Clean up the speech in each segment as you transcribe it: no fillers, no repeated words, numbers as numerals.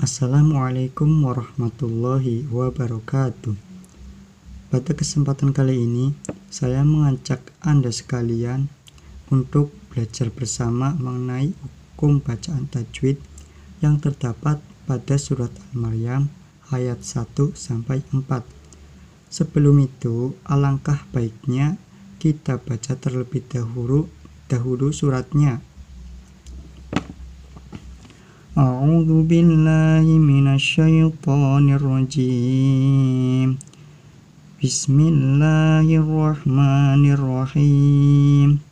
Assalamualaikum warahmatullahi wabarakatuh. Pada kesempatan kali ini, saya mengajak Anda sekalian untuk belajar bersama mengenai hukum bacaan tajwid yang terdapat pada surat Al-Maryam ayat 1-4. Sebelum itu, alangkah baiknya kita baca terlebih dahulu suratnya. A'udzu billahi minasyaitonir rajim. Bismillahirrahmanirrahim.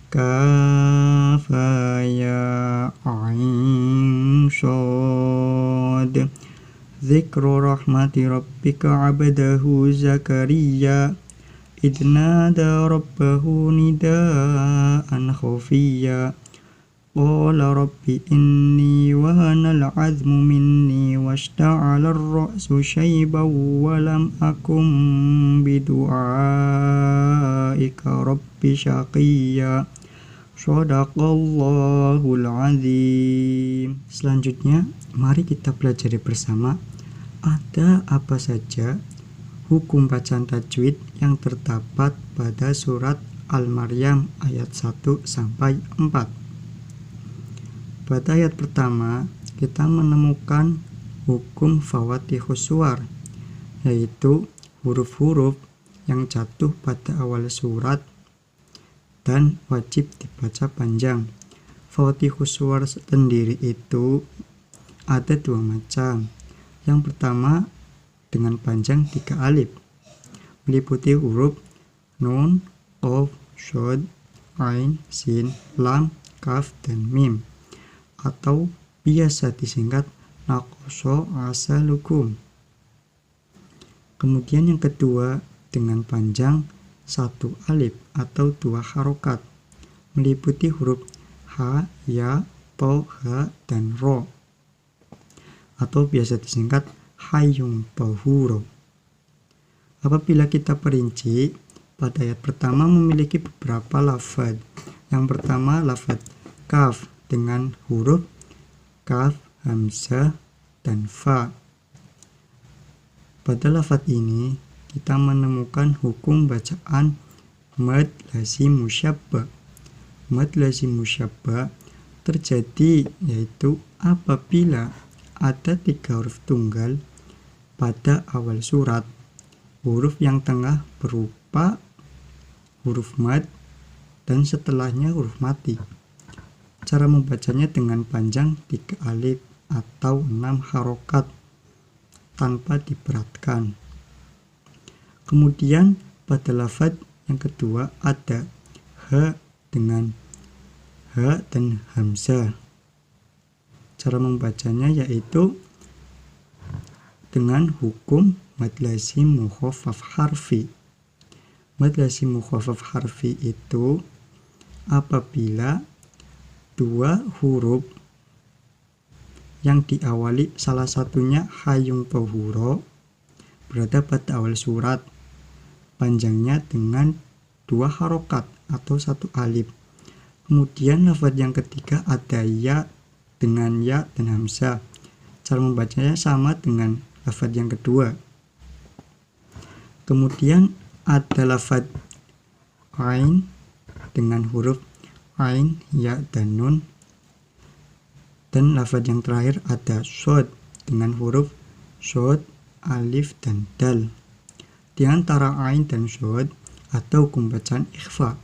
Kaf ya ain shad. Dzikru rahmati rabbika 'abdahu Zakaria idh nada rabbahu nidaan khafiyya. Qala rabbi inni wahanal 'azmu minni washta'ala ar-ra'su shayban wa lam akum bidu'aika rabbi shaqiyya. Shadaqallahul azim. Selanjutnya, mari kita pelajari bersama ada apa saja hukum bacaan tajwid yang terdapat pada surat Al-Maryam ayat 1-4. Pada ayat pertama, kita menemukan hukum fawatihus suwar, yaitu huruf-huruf yang jatuh pada awal surat dan wajib dibaca panjang. Fawatihus suwar sendiri itu ada dua macam. Yang pertama dengan panjang 3 alif, meliputi huruf nun, qaf, shad, ain, sin, lam, kaf, dan mim, atau biasa disingkat naqsha asalukum. Kemudian yang kedua dengan panjang 1 alif atau 2 harokat, meliputi huruf ha, ya, to, ha, dan ro, atau biasa disingkat hayyun tahuro. Apabila kita perinci, pada ayat pertama memiliki beberapa lafaz. Yang pertama lafaz kaf dengan huruf kaf, hamzah, dan fa. Pada lafaz ini kita menemukan hukum bacaan mad lazim musyabba. Mad lazim musyabba terjadi yaitu apabila ada 3 huruf tunggal pada awal surat. Huruf yang tengah berupa huruf mad dan setelahnya huruf mati. Cara membacanya dengan panjang 3 alif atau 6 harokat tanpa diberatkan. Kemudian pada lafaz yang kedua ada ha dengan ha dan hamzah. Cara membacanya yaitu dengan hukum mad lazim mukhaffaf harfi. Mad lazim mukhaffaf harfi itu apabila 2 huruf yang diawali salah satunya hayyun tahuro berada pada awal surat, panjangnya dengan 2 harokat atau 1 alif. Kemudian lafaz yang ketiga ada ya dengan ya dan hamzah. Cara membacanya sama dengan lafaz yang kedua. Kemudian ada lafaz ain dengan huruf ain, ya, dan nun. Dan lafaz yang terakhir ada shad dengan huruf shad, alif, dan dal. Di antara ain dan shad ada hukum bacaan ikhfa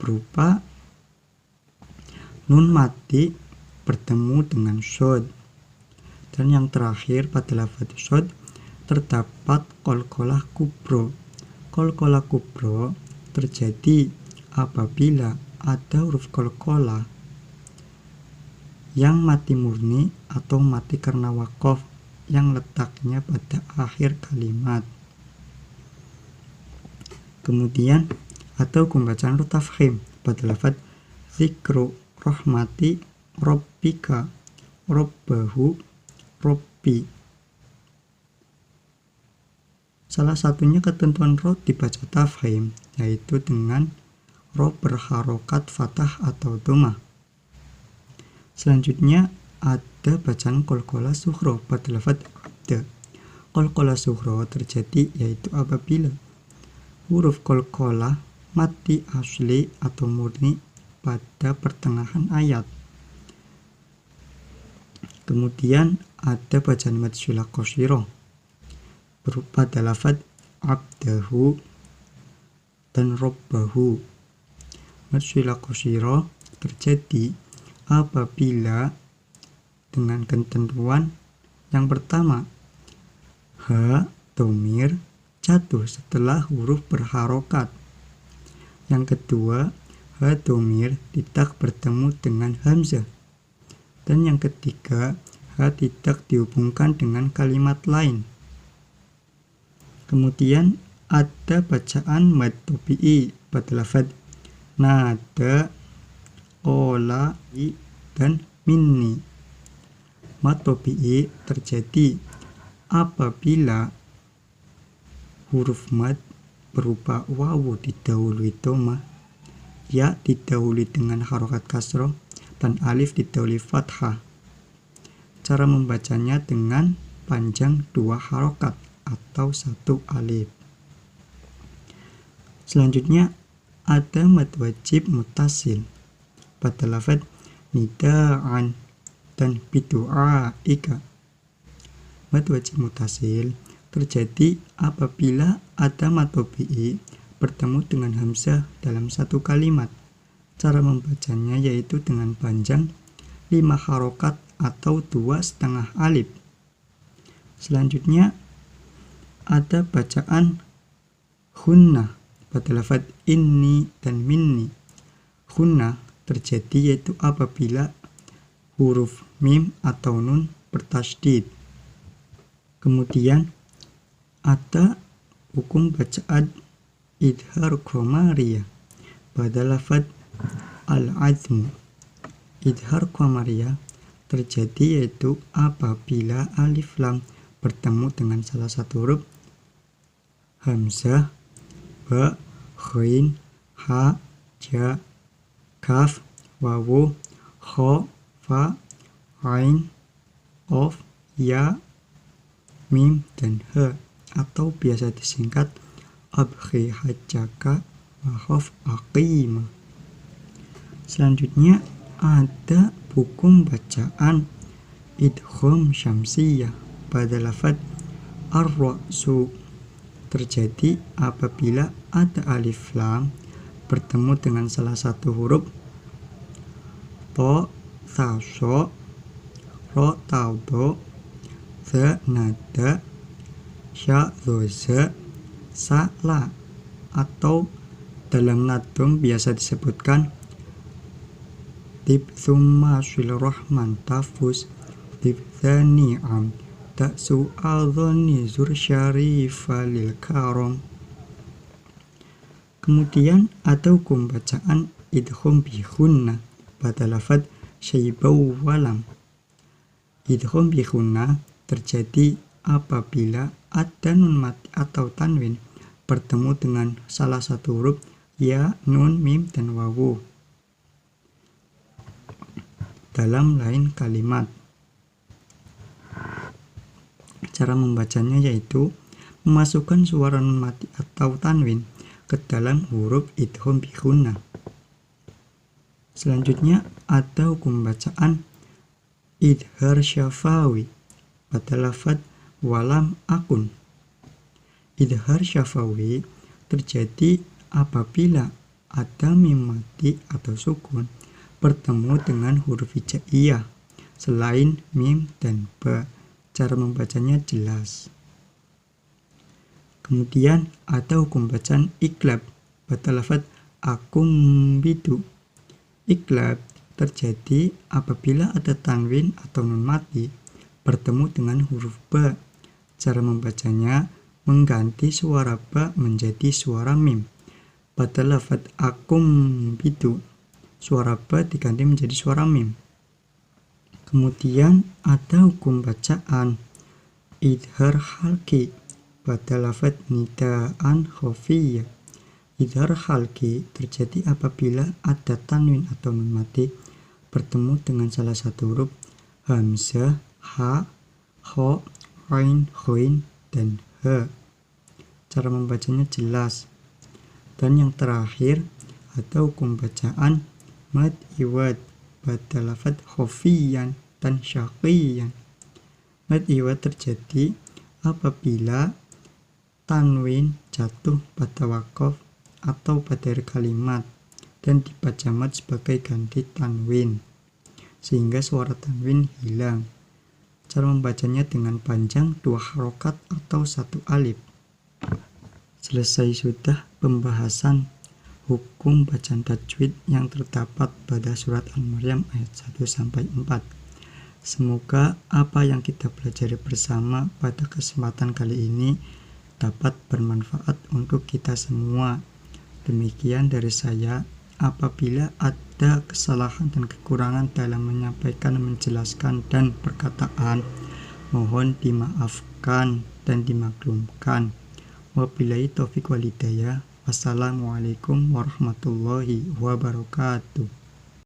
berupa nun mati bertemu dengan shad. Dan yang terakhir pada lafaz shad terdapat qalqalah kubro. Qalqalah kubro terjadi apabila ada huruf qalqalah yang mati murni atau mati karena waqaf yang letaknya pada akhir kalimat. Kemudian ada hukum bacaan tafkhim pada lafaz dzikru rahmati rabbika rabbahu rabbi. Salah satunya ketentuan ro dibaca tafkhim, yaitu dengan ro berharokat fathah atau dhammah. Selanjutnya ada bacaan qalqalah sughra pada lafaz abda. Qalqalah sughra terjadi yaitu apabila huruf qalqalah mati asli atau murni pada pertengahan ayat. Kemudian ada bacaan mad syula qashira pada lafaz abdahu dan robbahu. Mad syula qashira terjadi apabila dengan ketentuan yang pertama, ha dhamir jatuh setelah huruf berharokat. Yang kedua, ha dhamir tidak bertemu dengan hamzah. Dan yang ketiga, ha tidak dihubungkan dengan kalimat lain. Kemudian ada bacaan mad tabi'i pada lafaz nada, qola, dan minni. Mad tabi'i terjadi apabila huruf mad berupa wawu didahului dhamma, ya didahului dengan harokat kasroh, dan alif didahului fathah. Cara membacanya dengan panjang 2 harokat atau 1 alif. Selanjutnya ada mad wajib mutasil pada lafaz nida'an dan bidu'aika. Mad wajib mutasil terjadi apabila ada mad tabi'i bertemu dengan hamzah dalam satu kalimat. Cara membacanya yaitu dengan panjang 5 harokat atau 2,5 alif. Selanjutnya ada bacaan khunnah pada lafaz inni dan minni. Khunnah terjadi yaitu apabila huruf mim atau nun bertasydid. Kemudian ada hukum bacaan idhar qamariyah pada lafaz al-azmu. Idhar qamariyah terjadi yaitu apabila alif lam bertemu dengan salah satu huruf hamzah, ba, ghain, ha, ja, kaf, wawu, kha, fa, ain, qaf, ya, mim, dan ha, atau biasa disingkat abghi hajjaka wa khaf aqima. Selanjutnya ada hukum bacaan idgham syamsiyah pada lafaz ar-ra'su. Terjadi apabila ada alif lam bertemu dengan salah satu huruf to, tha, sho, ro, ta, do, za, nada, sya, za, sa, la, atau dalam nadom biasa disebutkan tib thumma syil rahman tafus tib thani'am tak su'adhani zur syarifa lil karom. Kemudian ada hukum bacaan idgham bi khunnah pada lafaz syaibau walam. Idgham bi khunnah terjadi apabila ada nun mati atau tanwin bertemu dengan salah satu huruf ya, nun, mim, dan wawu dalam lain kalimat. Cara membacanya yaitu memasukkan suara nun mati atau tanwin ke dalam huruf idgham bi khunnah. Selanjutnya ada hukum bacaan idhar syafawi pada lafaz walam akun. Idhar syafawi terjadi apabila ada mim mati atau sukun bertemu dengan huruf hijaiyah selain mim dan ba. Cara membacanya jelas. Kemudian ada hukum bacaan iklab pada lafaz akum bidu. Iklab terjadi apabila ada tanwin atau nun mati bertemu dengan huruf ba. Cara membacanya mengganti suara ba menjadi suara mim. Pada lafaz akum bidu, suara ba diganti menjadi suara mim. Kemudian ada hukum bacaan idhar halki pada lafaz nidaan khafiyah. Idhar halki terjadi apabila ada tanwin atau nun mati bertemu dengan salah satu huruf hamzah, ha, kho, ghain, dan he. Cara membacanya jelas. Dan yang terakhir ada hukum bacaan mad iwad pada lafadz khofiyan dan syaqiyan. Mad iwad terjadi apabila tanwin jatuh pada wakof atau pada kalimat dan dibaca mad sebagai ganti tanwin, sehingga suara tanwin hilang. Cara membacanya dengan panjang 2 harokat atau 1 alif. Selesai sudah pembahasan hukum bacaan tajwid yang terdapat pada surat Al-Maryam ayat 1-4. Semoga apa yang kita pelajari bersama pada kesempatan kali ini dapat bermanfaat untuk kita semua. Demikian dari saya. Apabila ada kesalahan dan kekurangan dalam menyampaikan, menjelaskan, dan perkataan, mohon dimaafkan dan dimaklumkan. Wabillahi taufiq wal hidayah. Wassalamualaikum warahmatullahi wabarakatuh.